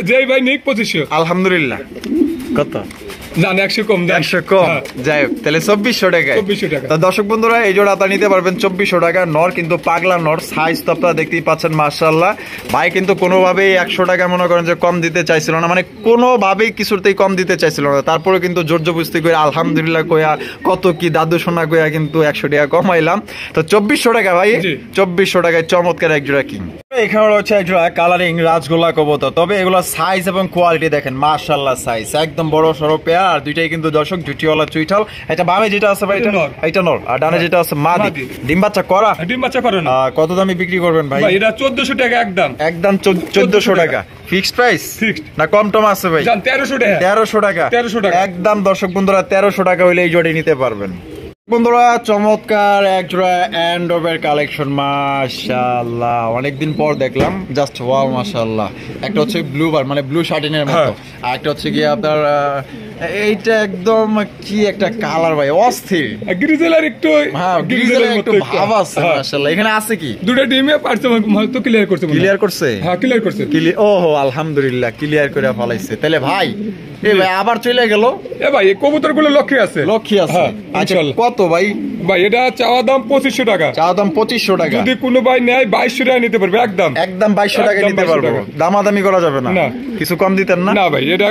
যেই ভাই নিক 2500 আলহামদুলিল্লাহ কত জান 100 কম 100 কম যাই হোক তাহলে 2400 টাকা তো দর্শক বন্ধুরা এই জোড়া আপনারা নিতে পারবেন 2400 টাকা নর কিন্তু পাগলা নর সাইজ তো আপনারা দেখতেই পাচ্ছেন মাশাআল্লাহ ভাই কিন্তু কোনোভাবেই 100 টাকা মনে করেন যে কম দিতে চাইছিল না মানে কোনোভাবেই কিছুতেই কম দিতে চাইছিল না তারপরে কিন্তু জোরজবস্তি করে আলহামদুলিল্লাহ কইয়া কত কি দাদু সোনা কইয়া কিন্তু 100 টাকা কমাইলাম তো 2400 টাকা ভাই 2400 টাকায় চমৎকার এক জোড়া কিং এখানে রয়েছে এক জোড়া কালারিং রাজগোল্লা কবুতর তবে এগুলো সাইজ এবং কোয়ালিটি দেখেন মাশাআল্লাহ সাইজ একদম বড় সরো পেয়ার আর দুইটাই কিন্তু দর্শক জুটিওয়ালা চুইঠাল এটা বামে যেটা আছে ভাই এটা নর আর ডানে যেটা আছে মাদি ডিম বাচ্চা করা না কত দামে বিক্রি করবেন ভাই এটা 1400 টাকা একদম 1400 টাকা ফিক্সড প্রাইস না কম টম আছে ভাই জান 1300 টাকা একদম দর্শক বন্ধুরা 1300 টাকা হইলে এই জোড়া নিতে পারবেন বন্ধুরা চমৎকার এক জোড়া এন্ডোভের কালেকশন মাশাআল্লাহ অনেকদিন পর দেখলাম জাস্ট ওয়াও মাশাআল্লাহ একটা হচ্ছে ব্লু বার মানে ব্লু শার্টিনের মতো আর একটা হচ্ছে কি আপনার এইটা একদম কি একটা কালার ভাই অস্থির গ্রিজেলের একটু গ্রিজেলের একটু ভাব আছে মাশাআল্লাহ এখানে আছে কি দুটো ডিমে পারছে তো ক্লিয়ার করছে ওহো আলহামদুলিল্লাহ ক্লিয়ার করে ফলাইছে তাহলে ভাই এ ভাই আবার চলে গেল ভাই এই কবুতরগুলো লক্ষ্যে আছে আচ্ছা কত ভাই এটা চাওয়া দাম 2500 টাকা যদি কোনো ভাই নেয় 2200 টাকা নিতে পারবে একদম 2200 টাকা নিতে পারবো দামাদামি করা যাবে না কিছু কম দিতেন না ভাই এটা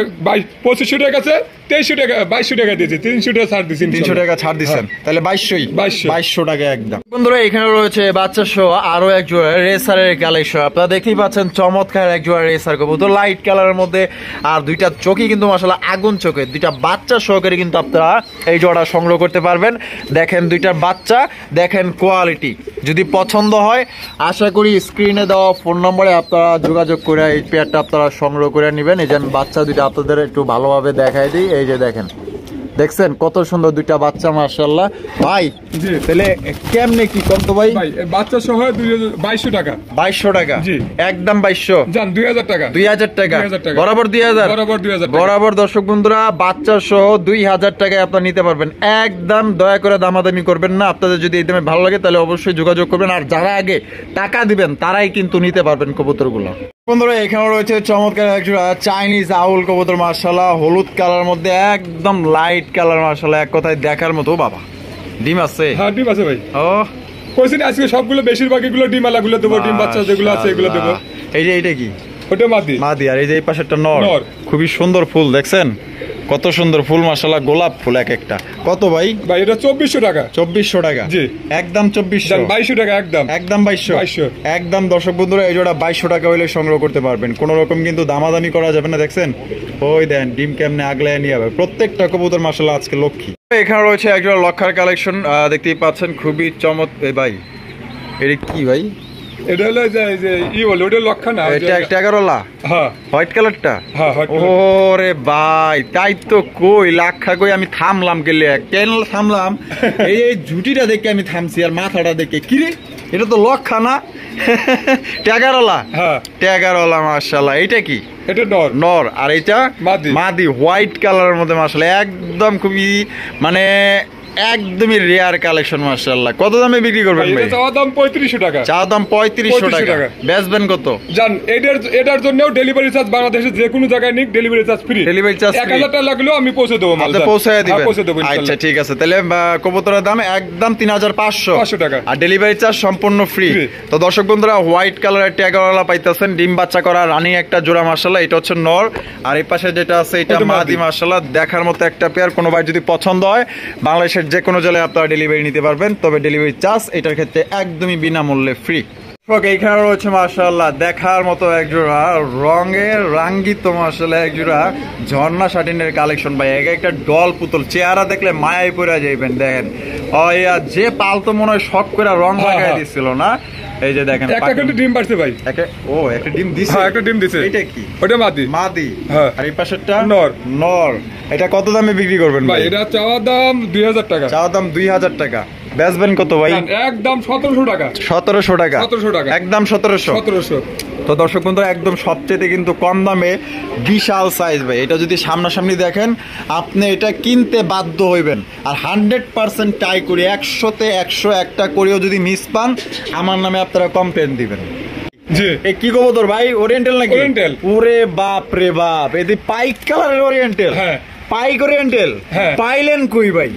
2500 টাকা আছে 2300 টাকা 2200 টাকা দিয়েছে 300 টাকা ছাড় দিয়েছেন 300 টাকা ছাড় দিয়েছেন তাহলে 2200 টাকা একদম বন্ধুরা এখানে রয়েছে বাচ্চা সহ আরো এক জোড়া রেসারের কালেকশন আপনারা দেখতেই পাচ্ছেন চমৎকার এক জোড়া রেসার কবুতর লাইট কালারের মধ্যে আর দুইটা চোখই কিন্তু মাশাআল্লাহ আগুন চোখে দুইটা বাচ্চা সহকারে কিন্তু আপনারা এই জোড়া সংগ্রহ করতে পারবেন দেখেন দুইটার বাচ্চা দেখেন কোয়ালিটি যদি পছন্দ হয় আশা করি স্ক্রিনে দেওয়া ফোন নম্বরে আপনারা যোগাযোগ করে এই পেয়ারটা আপনারা সংগ্রহ করে নেবেন এই যে বাচ্চা দুইটা আপনাদের একটু ভালোভাবে দেখাই দিই এই যে দেখেন দেখছেন কত সুন্দর দুইটা বাচ্চা মাশাআল্লাহ ভাই তাহলে কেমনে কি কম তো ভাই বাচ্চা সহ 2200 টাকা জি একদম 2200 জান 2000 টাকা বরাবর 2000 বরাবর দর্শক বন্ধুরা বাচ্চা সহ 2000 টাকায় আপনারা নিতে পারবেন একদম দয়া করে দামাদামি করবেন না আপনাদের যদি এই দামে ভালো লাগে তাহলে অবশ্যই যোগাযোগ করবেন আর যারা আগে টাকা দিবেন তারাই কিন্তু নিতে পারবেন কবুতরগুলো বন্ধুরা এখানে রয়েছে চমৎকার একটা চাইনিজ আউল কবুতর মাশাআল্লাহ হলুদ কালার মধ্যে একদম লাইট কালার মাশাআল্লাহ এক কথায় দেখার মতো বাবা ডিম আছে ডিম আছে ভাই ও কইছেন আজকে সবগুলো বেশিরভাগ এগুলো ডিম আলাগুলো দেব ডিম বাচ্চা যেগুলো আছে এগুলো দেব এই যে এটা কি ওটা মাদি আর এই যে এই পাশেরটা নর খুবই সুন্দর ফুল দেখছেন কত সুন্দর ফুল মাশাআল্লাহ গোলাপ ফুল এক একটা কত ভাই এটা 2400 টাকা জি একদম 2200 টাকা একদম 2200 একদম দর্শক বন্ধুরা এই জোড়া 2200 টাকা হইলে সংগ্রহ করতে পারবেন কোনো রকম কিন্তু দামাদামি করা যাবে না দেখছেন ওই দেন ডিম কেমনে আগলায় নিয়ে যাবে প্রত্যেকটা কবুতর মাশাআল্লাহ আজকে লক্ষ্মী এখানে রয়েছে এক জোড়া লক্ষার কালেকশন দেখতেই পাচ্ছেন খুবই চমৎকার ভাই এটা কি ভাই এটা হলো যে ওটা লক্ষা না এটা টাকারওয়ালা হোয়াইট কালারটা ওরে ভাই তাই তো কই লাক্ষা কই আমি থামলাম কেন থামলাম এই ঝুটিটা দেখে আমি থামছি আর মাথাটা দেখে কি রে এটা তো লক্ষা না টাকারওয়ালা মাশাআল্লাহ এটা কি এটা নর আর এটা মাদি হোয়াইট কালারের মধ্যে মাশাআল্লাহ একদম খুবই মানে একদমই রেয়ার কালেকশন মাশাআল্লাহ কত দামে বিক্রি করবেন ভাই চাওয়া দাম 3500 টাকা দাম 3500 টাকা বেচবেন কত জান এটার জন্যও ডেলিভারি চার্জ বাংলাদেশে যে কোনো জায়গায় নিক ডেলিভারি চার্জ ফ্রি 1000 টাকা লাগলেও আমি পৌঁছে দেব মাল পৌঁছে দিবেন আচ্ছা ঠিক আছে তাহলে কবুতরের দাম একদম 3500 টাকা আর ডেলিভারি চার্জ সম্পূর্ণ ফ্রি তো দর্শক বন্ধুরা হোয়াইট কালারের ট্যাগওয়ালা পাইতেছেন ডিম বাচ্চা করা রানী একটা জোড়া মাশাআল্লাহ এটা হচ্ছে নর আর এই পাশে যেটা আছে এটা মাদি মাশাআল্লাহ দেখার মতো একটা পেয়ার কোনো ভাই যদি পছন্দ হয় বাংলাদেশের যে কোনো জেলায় আপনারা ডেলিভারি নিতে পারবেন তবে ডেলিভারি চার্জ এটার ক্ষেত্রে একদমই বিনামূল্যে ফ্রি এইখানে রয়েছে মাশাআল্লাহ দেখার মতো একজোড়া রঙের রাঙ্গিত মাশাআল্লাহ একজোড়া ঝর্ণা শাটিনের কালেকশন ভাই। এক একটা ডল পুতুল, চেহারা দেখলে মায়ায় পড়ে যাইবেন। দেখেন যে পালতো মনে হয় শখ করে রং লাগাই দিছিল না। এই যে দেখেন একটা কিন্তু ডিম পারছে ভাই। একটা ডিম দিছে। হ্যাঁ একটা ডিম দিছে। এটা কি? ওটা মাদি। মাদি। হ্যাঁ। আর এই পাশেরটা নর। নর। এটা কত দামে বিক্রি করবেন ভাই? এটা চাওয়া দাম 2000 টাকা। চাওয়া দাম 2000 টাকা। বেচবেন কত ভাই? একদম 1700 টাকা। 1700 টাকা। 1700 টাকা। একদম 1700। 1700। তো দর্শক বন্ধুরা একদম সবচেয়ে কিন্তু কম দামে বিশাল সাইজ ভাই। এটা যদি সামনাসামনি দেখেন আপনি এটা কিনতে বাধ্য হইবেন। আর 100% ট্রাই করি, 100তে 100 একটা করেও যদি মিস পান আমার নামে আপনারা কমপ্লেন দিবেন। জি এ কি কবুতর ভাই? ওরিয়েন্টাল নাকি? ওরিয়েন্টাল। ওরে বাপ রে বাপ, এদি পাইক কালারের ওরিয়েন্টাল। হ্যাঁ পাইক ওরিয়েন্টাল। হ্যাঁ। পাইলেন কই ভাই?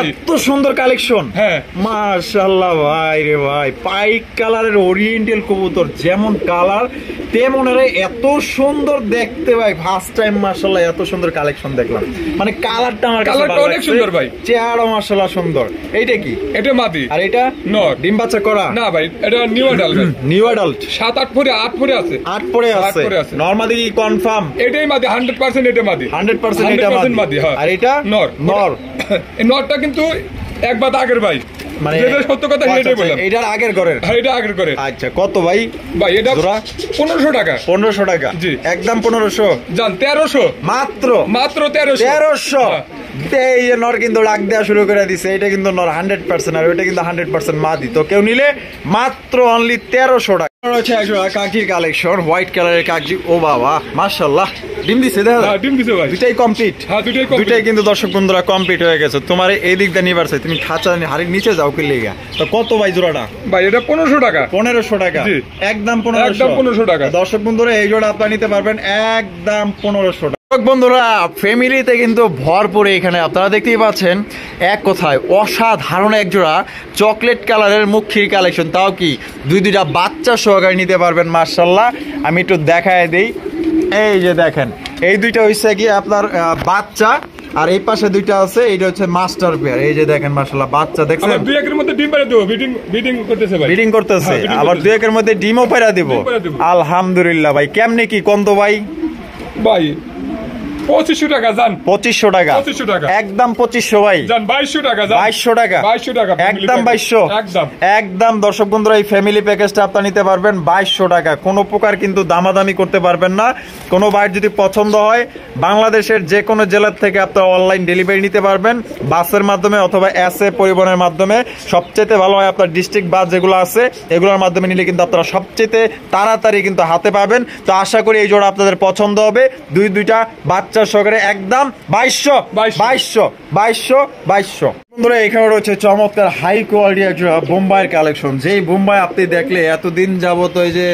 এত সুন্দর কালেকশন। হ্যাঁ মাশাআল্লাহ ভাই রে ভাই, পাইক কালারের ওরিয়েন্টাল কবুতর যেমন কালার তেমন এত সুন্দর দেখতে ভাই। ফার্স্ট টাইম মাশাআল্লাহ এত সুন্দর কালেকশন দেখলাম। মানে কালারটা আমার কাছে কালারটা অনেক সুন্দর ভাই। চেহারা মাশাআল্লাহ সুন্দর। এইটা কি? এটা মাদি। আর এটা নর। ডিম বাচ্চা করা? না ভাই এটা নিউ অ্যাডাল্ট। New adult. 7-8 পরে 8 পরে আছে। 8 পরে আছে। নরমালি কি কনফার্ম? এটাই মাদি 100%। এটা মাদি 100% এটা মাদি। হ্যাঁ। আর এটা নর। নর। এই নরটা কিন্তু একবার আগের ভাই, মানে যেটা সত্য কথা সেটাই বললাম। এটার আগের ঘরের? হ্যাঁ এটা আগের ঘরের। আচ্ছা কত ভাই? ভাই এটা জোড়া 1500 টাকা। 1500 টাকা। জি একদম 1500। জান 1300 মাত্র। মাত্র 1300। 1300। এই যে নর কিন্তু রাগ দেওয়া শুরু করে দিছে। এটা কিন্তু নর 100%। আর ওইটা কিন্তু 100% মাদি। তো কেউ নিলে মাত্র অনলি 1300 টাকা। রয়েছে একজোড়া কাকির কালেকশন, হোয়াইট কালারের কাকি। ও বাবা মাশাআল্লাহ ডিম দিছে। দেখা ডিম দিছে ভাই। দুটাই কমপ্লিট। হ্যাঁ দুটাই কমপ্লিট। দুটাই কিন্তু দর্শক বন্ধুরা কমপ্লিট হয়ে গেছে। তোমার এই দিক দিয়ে নিবার চাই, তুমি খাঁচা হাড়ির নিচে যাও কি লেগা। তো কত ভাই জোড়াটা? ভাই এটা 1500 টাকা। 1500 টাকা। একদম একদম 1500 টাকা। দর্শক বন্ধুরা এই জোড়া আপনারা নিতে পারবেন একদম 1500 টাকা। বন্ধুরা ফ্যামিলিতে কিন্তু ভরপুর। এখানে আপনারা দেখতেই পাচ্ছেন এক কথায় অসাধারণ এক জোড়া চকলেট কালারের মুখির কালেকশন। তাও কি দুইটা বাচ্চা সহকারে নিতে পারবেন মাশাআল্লাহ। আমি একটু দেখায় দেই। এই যে দেখেন এই দুইটা হইছে কি আপনার বাচ্চা, আর এই পাশে দুইটা আছে, এইটা হচ্ছে মাস্টার পেয়ার। এই যে দেখেন মাশাআল্লাহ বাচ্চা দেখছেন। আবার দুই একের মধ্যে ডিম পাড়া দেব। বিডিং করতেছে ভাই। বিডিং করতেছে। আবার দুই একের মধ্যে ডিমও পাড়া দিব। আলহামদুলিল্লাহ ভাই। কেমনে কি কোন তো ভাই? ভাই 2500 টাকা জান। 2500 টাকা। 2500 টাকা। একদম 2500 ভাই। জান 2200 টাকা জান। 2200 টাকা। 2200 টাকা। একদম 2200। একদম একদম দর্শক বন্ধুরা এই ফ্যামিলি প্যাকেজটা আপনারা নিতে পারবেন 2200 টাকা। কোনো প্রকার কিন্তু দামাদামি করতে পারবেন না। কোনো বাইর যদি পছন্দ হয় বাংলাদেশের যে কোনো জেলার থেকে আপনারা অনলাইন ডেলিভারি নিতে পারবেন, বাসের মাধ্যমে অথবা এসএ পরিবহনের মাধ্যমে। সবচেয়ে ভালো হয় আপনার ডিস্ট্রিক্ট বাস যেগুলো আছে এগুলোর মাধ্যমে নিলে কিন্তু আপনারা সবচেয়ে তাড়াতাড়ি কিন্তু হাতে পাবেন। তো আশা করি এই জোড়া আপনাদের পছন্দ হবে। দুইটা বাচ্চা সহকারে একদম 2200। বন্ধুরা এখানে রয়েছে চমৎকার হাই কোয়ালিটি একটা বোম্বাইয়ের কালেকশন। যেই বোম্বাই আপনি দেখলে এতদিন যাবত ওই যে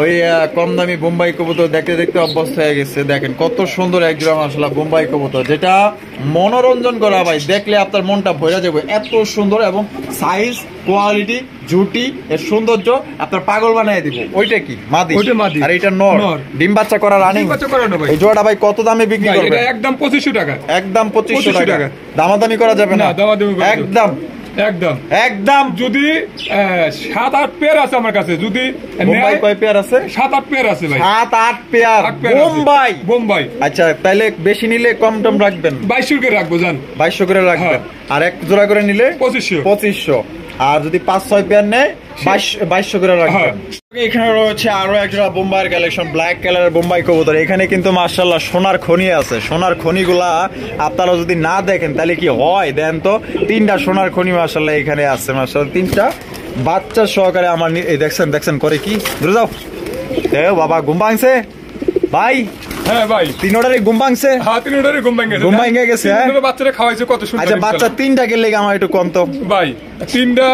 ওই কম দামি বোম্বাই কবুতর দেখতে দেখতে অভ্যস্ত হয়ে গেছে। দেখেন কত সুন্দর একজোড়া মাশাআল্লাহ বোম্বাই কবুতর, যেটা মনোরঞ্জন করা ভাই। দেখলে আপনার মনটা ভরে যাবে। এত সুন্দর এবং সাইজ কোয়ালিটি জুটি এর সৌন্দর্য আপনার পাগল বানিয়ে দিব। ওইটা কি? মাদি। ওইটা মাদি। আর এটা নর। ডিম বাচ্চা করা রানিং। বাচ্চা করানো ভাই। এই জোড়াটা ভাই কত দামে বিক্রি করবেন? এটা একদম 2500 টাকা। একদম 2500 টাকা। দামাদামি করা যাবে না? একদম একদম একদম। যদি 7-8 পেয়ার আছে আমার কাছে, যদি বোম্বাই কয় পেয়ার আছে? 7-8 পেয়ার আছে ভাই। 7-8 পেয়ার বোম্বাই। আচ্ছা তাহলে বেশি নিলে কম টম রাখবেন? 2200 করে রাখবো জান। 2200 করে রাখবেন। আর এক জোড়া করে নিলে 2500। আর যদি 5-6 পেয়ার নেয় 2200 করে রাখবেন। এখানে রয়েছে আরো একটা বোম্বাইয়ের কালেকশন, ব্ল্যাক কালারের বোম্বাই কবুতর। এখানে কিন্তু মাশাআল্লাহ সোনার খনি আছে। সোনার খনিগুলা আপনারা যদি না দেখেন তাহলে কি হয় দেন তো। 3টা সোনার খনি মাশাআল্লাহ এখানে আছে। মাশাআল্লাহ 3টা বাচ্চা সহকারে আমার এই দেখছেন করে কি দূরে যাও। এ বাবা ঘুম ভাঙছে ভাই। হ্যাঁ ভাই 3টারই ঘুম ভাঙছে। হ্যাঁ 3টারই ঘুম ভাঙে গেছে। হ্যাঁ বাচ্চারা খাওয়াইছে কত সুন্দর। আচ্ছা বাচ্চা 3টা গেলে আমার একটু কম তো ভাই। 3টা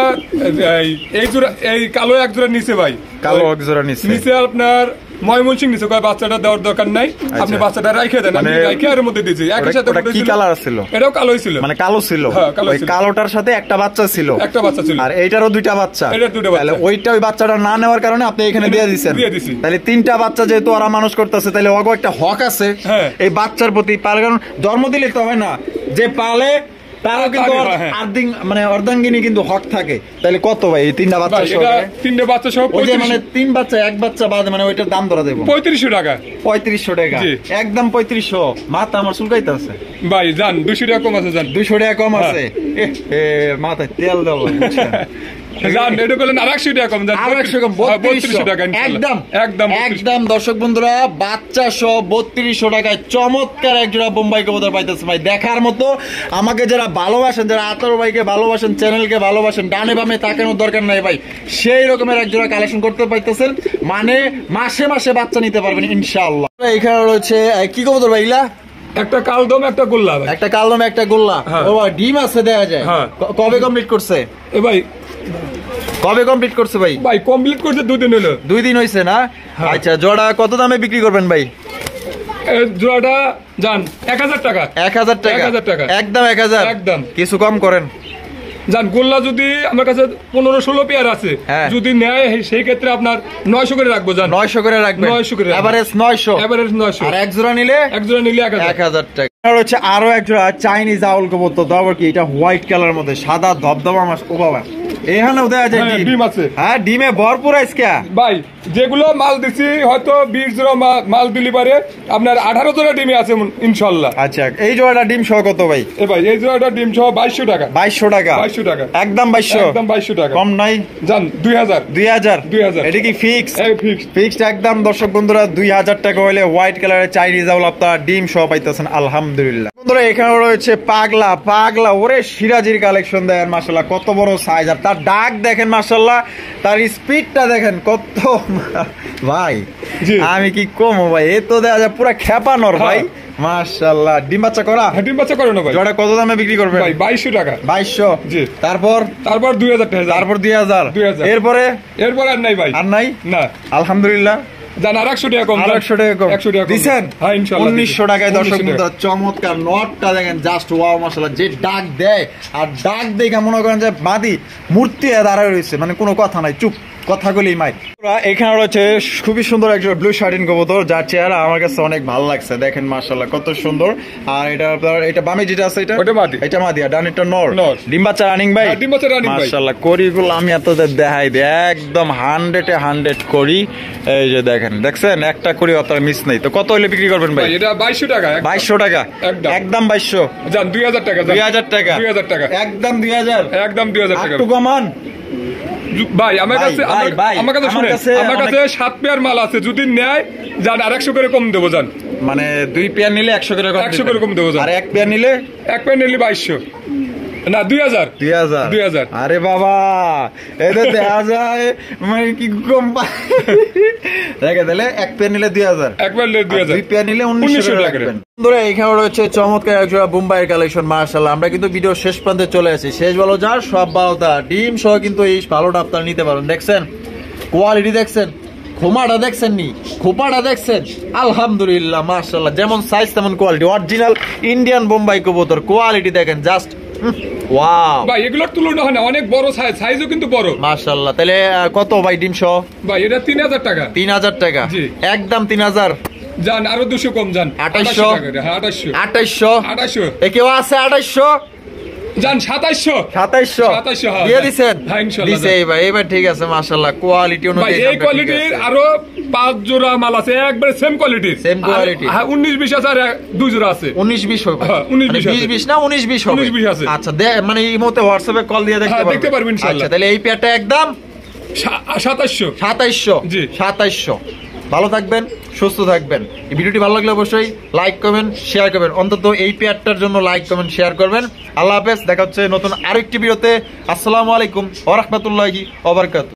এই জোড়া এই কালো এক জোড়া নিচে ভাই। কালো এক জোড়া নিচে আপনার ময়মনসিং নিচে কয় বাচ্চাটা দেওয়ার দরকার নাই, আপনি বাচ্চাটা রাইখে দেন। আমি রাইখে এর মধ্যে দিয়েছি একই সাথে। কি কালার ছিল? এটাও কালোই ছিল। মানে কালো ছিল। ওই কালোটার সাথে একটা বাচ্চা ছিল। আর এইটারও 2টা বাচ্চা। তাহলে ওইটা ওই বাচ্চাটা না নেওয়ার কারণে আপনি এখানে দিয়ে দিয়েছেন। তাহলে 3টা বাচ্চা যেহেতু ওরা মানুষ করতেছে তাহলে ওগো একটা হক আছে এই বাচ্চার প্রতি। কারণ জন্ম দিলে তো হয় না, যে পালে তারও কিন্তু মানে অর্ধাঙ্গিনী কিন্তু হক থাকে। তাহলে কত ভাই এই তিনটা বাচ্চা সহ? তিনটা বাচ্চা সহ ওই যে মানে তিন বাচ্চা এক বাচ্চা বাদে মানে ওইটার দাম ধরা দেবো 3500 টাকা। 3500 টাকা একদম 3500। মাথা আমার চুলকাইতে আছে ভাই, জান 200 টাকা কম আছে, জান 200 টাকা কম আছে। মাথায় তেল দেবো দর্শক বন্ধুরা, বাচ্চা সহ 3200 টাকায় চমৎকার এক জোড়া বোম্বাই কবুতর পাইতেছে ভাই, দেখার মতো। আমাকে যারা ভালোবাসেন, যারা আতর ভাইকে ভালোবাসেন, চ্যানেলকে ভালোবাসেন, ডানে বামে তাকানোর দরকার নাই ভাই, সেই রকমের এক জোড়া কালেকশন করতে পাইতেছেন, মানে মাসে মাসে বাচ্চা নিতে পারবেন ইনশাআল্লাহ। এখানে রয়েছে কি কবুতর ভাই? একটা কালদম, একটা গোল্লা। একটা কালদম, একটা গোল্লা। ও ডিম আছে দেখা যায়। কবে কমপ্লিট করছে ভাই? কবে কমপ্লিট করছে ভাই? ভাই কমপ্লিট করছে 2 দিন হলো। 2 দিন হইছে না? আচ্ছা, জোড়া কত দামে বিক্রি করবেন ভাই? জোড়াটা জান 1000 টাকা। 1000 টাকা? একদম 1000। একদম কিছু কম করেন জান। গোল্লা যদি আমার কাছে 15-16 পেয়ার আছে, যদি নেয় সেই ক্ষেত্রে আপনার 900 করে রাখবো জান। 900 করে রাখবেন? 900 করে। এভারেজ 900। এভারেজ 900। আর এক জোড়া নিলে? 1000 টাকা। হচ্ছে আরো এক জোড়া চাইনিজ আউল কবুতর। দাও কি এটা হোয়াইট কালার মধ্যে সাদা ধবধবা মাছ। ও বাবা, এখানেও দেখা যায় ডিম আছে। হ্যাঁ, ডিমে ভরপুর আজকে ভাই। যেগুলো মাল দিছি হয়তো 20 জোড়া মাল দিলি পারে, আপনার 18 জোড়া ডিমে আছে ইনশাআল্লাহ। আচ্ছা, এই জোড়াটা ডিম সহ কত ভাই? ভাই এই জোড়াটা ডিম সহ 2200 টাকা। 2200 টাকা? 2200 টাকা একদম 2200। একদম 2200 টাকা। কম নাই জান? 2000। 2000। এটা কি ফিক্স? ফিক্সড একদম। দর্শক বন্ধুরা, 2000 টাকা হলে হোয়াইট কালারের চাইনিজ আউল আপনারা ডিম সহ পাইতেছেন আলহামদুলিল্লাহ। বন্ধুরা, এখানে রয়েছে পাগলা। পাগলা ওরে সিরাজির কালেকশন দেখেন মাশাআল্লাহ, কত বড় সাইজ। আর তার ডাক দেখেন মাশাআল্লাহ, তার স্পিডটা দেখেন কত। ভাই আমি কি কমো ভাই, এ তো দেখা যায় পুরা খেপানোর ভাই মাশাআল্লাহ। ডিম বাচ্চা করা? ডিম বাচ্চা করে না ভাই। জোড়া কত দামে বিক্রি করবেন ভাই? 2200 টাকা। 2200? জি। তারপর 2000 টাকা। তারপর 2000। এরপরে আর নাই ভাই? আর নাই না আলহামদুলিল্লাহ। জান আর 100 টাকা কম। 100 টাকা কম। 100 টাকা দিবেন? হ্যাঁ ইনশাআল্লাহ। 1900 টাকায় দর্শক বন্ধুরা চমৎকার নটটা দেখেন, জাস্ট ওয়াও মাশাআল্লাহ। যে ডাক দেয়, আর ডাক দেখে মনে করেন যে বাদি মূর্তি দাঁড়ায় রয়েছে, মানে কোনো কথা নাই, চুপ কথাগুলি মাই। এখানে রয়েছে খুবই সুন্দর একটা ব্লু শার্টিন কবুতর, যার চেহারা আমার কাছে অনেক ভালো লাগছে। দেখেন মাশাআল্লাহ কত সুন্দর। আর এটা বামে যেটা আছে এটা মাদি, আর ডানেরটা নর। ডিম বাচ্চা রানিং ভাই? ডিম বাচ্চা রানিং ভাই। মাশাআল্লাহ করিগুলো আমি আপনাদের দেখাই দিই, একদম 100-এ 100 করি। এই যে দেখেন, দেখছেন একটা করি অতটা মিস নেই। তো কত হলে বিক্রি করবেন ভাই? এটা 2200 টাকা। 2200 টাকা? একদম 2200। জান 2000 টাকা। 2000 টাকা? 2000 টাকা। একদম 2000। একদম 2000 টাকা। একটু কমান ভাই। আমার কাছে 7 পেয়ার মাল আছে, যদি নেয় জান আর 100 করে কম দেবো জান। মানে 2 পেয়ার নিলে 100 করে কম দেবো জান। আর 1 পেয়ার নিলে? 1 পেয়ার নিলে 2200 না 2000। 2000। আরে বাবা, এটা দেখা যায় মানে কি কম পায়। দেখে তাহলে 1 পেয়ার নিলে 2000। 1 পেয়ার নিলে 2000। 2 পেয়ার নিলে 1900 টাকা। বন্ধুরা, এখানে রয়েছে চমৎকার একজোড়া বোম্বাইয়ের কালেকশন মাশাআল্লাহ। আমরা কিন্তু ভিডিও শেষ প্রান্তে চলে আসি। শেষ ভালো যার সব ভালো তার। ডিম সহ কিন্তু এই ভালোটা আপনারা নিতে পারেন। দেখছেন কোয়ালিটি, দেখছেন খোমাটা দেখছেন নি, খোপাটা দেখছেন আলহামদুলিল্লাহ মাশাআল্লাহ। যেমন সাইজ তেমন কোয়ালিটি, অরিজিনাল ইন্ডিয়ান বোম্বাই কবুতর। কোয়ালিটি দেখেন জাস্ট ওয়াও ভাই, এগুলোর তুলনা হয় না, অনেক বড় সাইজও কিন্তু বড় মাশাআল্লাহ। তাহলে কত ভাই ডিম সহ? ভাই এটা 3000 টাকা। 3000 টাকা? একদম 3000। জান আরো 200 কম জান। 2800। হ্যাঁ 2800। 2800 এ কেউ আছে? 2800 জান। 2700 দিয়ে দিবেন? হ্যাঁ ইনশাআল্লাহ দিছে ভাই। এবার ঠিক আছে মাশাআল্লাহ। কোয়ালিটি অনুযায়ী এই কোয়ালিটির আরো 5 জোড়া মাল আছে, একবারে সেম কোয়ালিটি। হ্যাঁ 19-20 আছে, আর 2 জোড়া আছে। 19-20 হবে? 19-20 না 19-20 হবে? 19-20 আছে। আচ্ছা মানে এই মুহূর্তে হোয়াটসঅ্যাপে কল দিয়ে দেখতে পারবেন ইনশাআল্লাহ। আচ্ছা, তাহলে এই পেয়ারটা একদম 2700। জি 2700। ভালো থাকবেন, সুস্থ থাকবেন। এই ভিডিওটি ভালো লাগলে অবশ্যই লাইক কমেন্ট শেয়ার করবেন, অন্তত এই পেয়ারটার জন্য লাইক কমেন্ট শেয়ার করবেন। আল্লাহ হাফেজ, দেখা হচ্ছে নতুন আরেকটি ভিডিওতে। আসসালামু আলাইকুম ওয়া রাহমাতুল্লাহি ওয়া বারাকাতুহু।